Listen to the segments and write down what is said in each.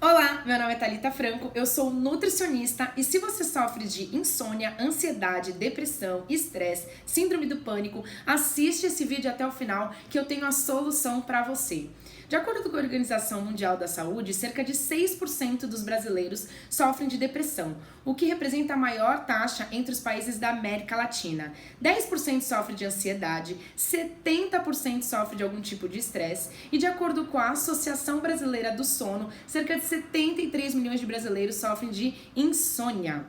Olá, meu nome é Thalita Franco, eu sou nutricionista e se você sofre de insônia, ansiedade, depressão, estresse, síndrome do pânico, assiste esse vídeo até o final que eu tenho a solução para você. De acordo com a Organização Mundial da Saúde, cerca de 6% dos brasileiros sofrem de depressão, o que representa a maior taxa entre os países da América Latina. 10% sofre de ansiedade, 70% sofre de algum tipo de estresse e, de acordo com a Associação Brasileira do Sono, cerca de 73 milhões de brasileiros sofrem de insônia.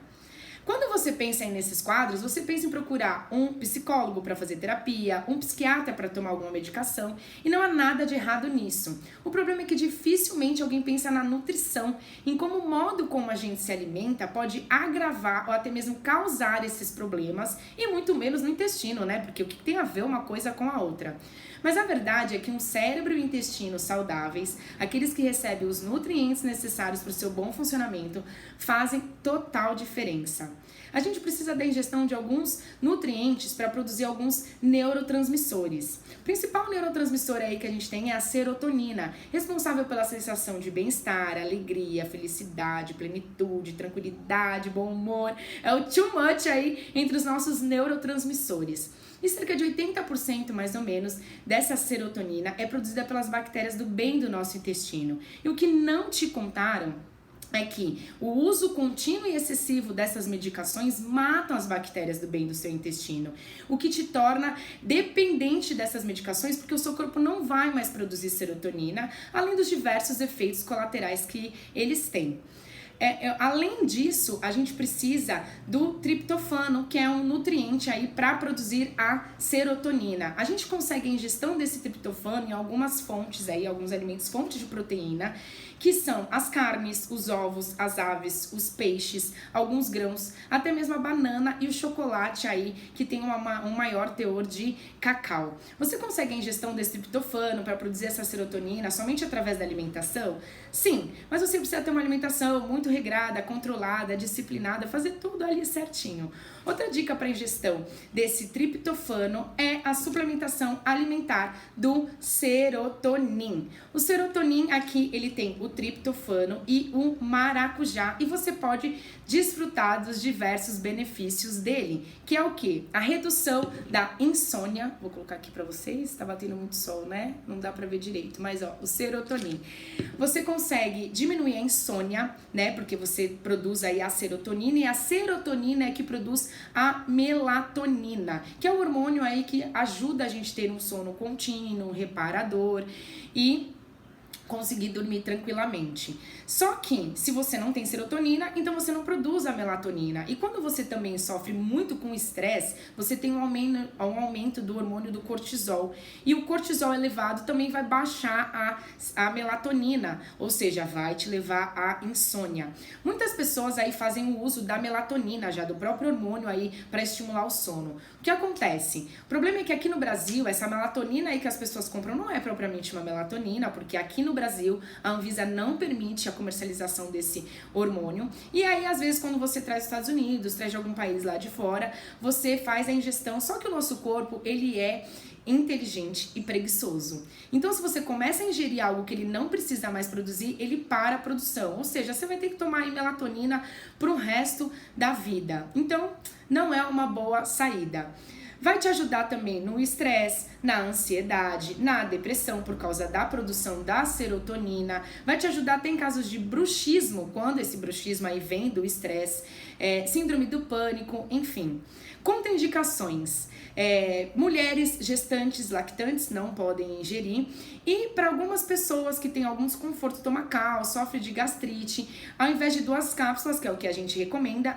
Quando você pensa nesses quadros, você pensa em procurar um psicólogo para fazer terapia, um psiquiatra para tomar alguma medicação, e não há nada de errado nisso. O problema é que dificilmente alguém pensa na nutrição, em como o modo como a gente se alimenta pode agravar ou até mesmo causar esses problemas, e muito menos no intestino, né? Porque o que tem a ver uma coisa com a outra? Mas a verdade é que um cérebro e um intestino saudáveis, aqueles que recebem os nutrientes necessários para o seu bom funcionamento, fazem total diferença. A gente precisa da ingestão de alguns nutrientes para produzir alguns neurotransmissores. O principal neurotransmissor aí que a gente tem é a serotonina, responsável pela sensação de bem-estar, alegria, felicidade, plenitude, tranquilidade, bom humor. É o too much aí entre os nossos neurotransmissores. E cerca de 80% mais ou menos dessa serotonina é produzida pelas bactérias do bem do nosso intestino. E o que não te contaram é que o uso contínuo e excessivo dessas medicações matam as bactérias do bem do seu intestino, o que te torna dependente dessas medicações porque o seu corpo não vai mais produzir serotonina, além dos diversos efeitos colaterais que eles têm. Além disso, a gente precisa do triptofano, que é um nutriente aí para produzir a serotonina. A gente consegue a ingestão desse triptofano em algumas fontes aí, alguns alimentos fontes de proteína, que são as carnes, os ovos, as aves, os peixes, alguns grãos, até mesmo a banana e o chocolate aí, que tem um maior teor de cacau. Você consegue a ingestão desse triptofano para produzir essa serotonina somente através da alimentação? Sim, mas você precisa ter uma alimentação muito regrada, controlada, disciplinada, fazer tudo ali certinho. Outra dica para ingestão desse triptofano é a suplementação alimentar do serotonin. O serotonin aqui, ele tem o triptofano e o maracujá e você pode desfrutar dos diversos benefícios dele, que é o que? A redução da insônia. Vou colocar aqui para vocês, tá batendo muito sol, né? Não dá para ver direito, mas ó, o serotonin. Você consegue diminuir a insônia, né? Porque você produz aí a serotonina e a serotonina é que produz a melatonina, que é o hormônio aí que ajuda a gente a ter um sono contínuo, reparador e conseguir dormir tranquilamente. Só que, se você não tem serotonina, então você não produz a melatonina. E quando você também sofre muito com estresse, você tem um aumento do hormônio do cortisol. E o cortisol elevado também vai baixar a melatonina, ou seja, vai te levar à insônia. Muitas pessoas aí fazem o uso da melatonina, já do próprio hormônio aí, para estimular o sono. O que acontece? O problema é que aqui no Brasil, essa melatonina aí que as pessoas compram não é propriamente uma melatonina, porque aqui no Brasil, a Anvisa não permite a comercialização desse hormônio. E aí, às vezes, quando você traz dos Estados Unidos, traz de algum país lá de fora, você faz a ingestão. Só que o nosso corpo, ele é inteligente e preguiçoso. Então, se você começa a ingerir algo que ele não precisa mais produzir, ele para a produção. Ou seja, você vai ter que tomar melatonina pro resto da vida. Então, não é uma boa saída. Vai te ajudar também no estresse, na ansiedade, na depressão por causa da produção da serotonina. Vai te ajudar até em casos de bruxismo, quando esse bruxismo aí vem do estresse, síndrome do pânico, enfim. Contraindicações. Mulheres gestantes, lactantes não podem ingerir. E para algumas pessoas que têm algum desconforto estomacal, sofrem de gastrite, ao invés de 2 cápsulas, que é o que a gente recomenda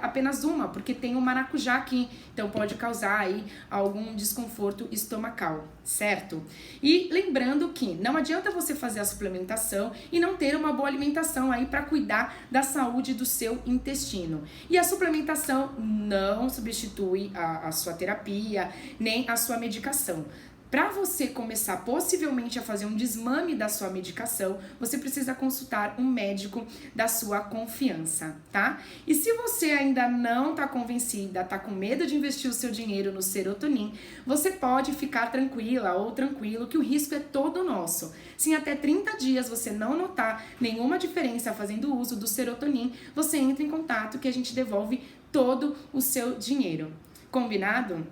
apenas uma, porque tem o maracujá aqui, então pode causar aí algum desconforto estomacal, certo? E lembrando que não adianta você fazer a suplementação e não ter uma boa alimentação aí para cuidar da saúde do seu intestino. E a suplementação não substitui a sua terapia, nem a sua medicação. Para você começar possivelmente a fazer um desmame da sua medicação, você precisa consultar um médico da sua confiança, tá? E se você ainda não tá convencida, tá com medo de investir o seu dinheiro no Serotonin, você pode ficar tranquila ou tranquilo que o risco é todo nosso. Se em até 30 dias você não notar nenhuma diferença fazendo uso do Serotonin, você entra em contato que a gente devolve todo o seu dinheiro. Combinado?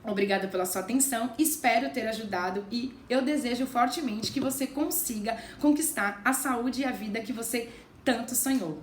Obrigada pela sua atenção, espero ter ajudado e eu desejo fortemente que você consiga conquistar a saúde e a vida que você tanto sonhou.